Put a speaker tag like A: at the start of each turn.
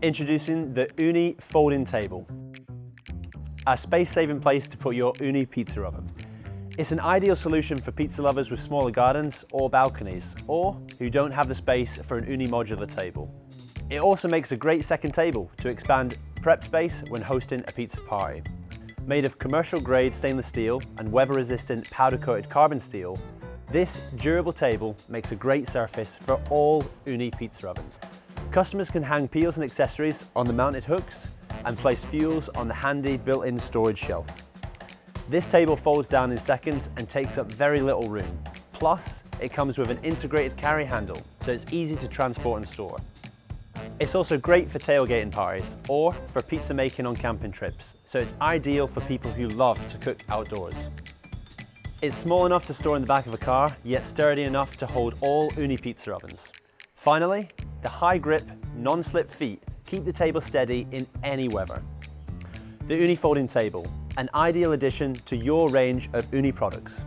A: Introducing the Ooni Folding Table, a space-saving place to put your Ooni pizza oven. It's an ideal solution for pizza lovers with smaller gardens or balconies, or who don't have the space for an Ooni modular table. It also makes a great second table to expand prep space when hosting a pizza party. Made of commercial-grade stainless steel and weather-resistant powder-coated carbon steel, this durable table makes a great surface for all Ooni pizza ovens. Customers can hang peels and accessories on the mounted hooks and place fuels on the handy built-in storage shelf. This table folds down in seconds and takes up very little room. Plus, it comes with an integrated carry handle, so it's easy to transport and store. It's also great for tailgating parties or for pizza making on camping trips, so it's ideal for people who love to cook outdoors. It's small enough to store in the back of a car, yet sturdy enough to hold all Ooni pizza ovens. Finally, the high grip, non-slip feet keep the table steady in any weather. The Ooni Folding Table, an ideal addition to your range of Ooni products.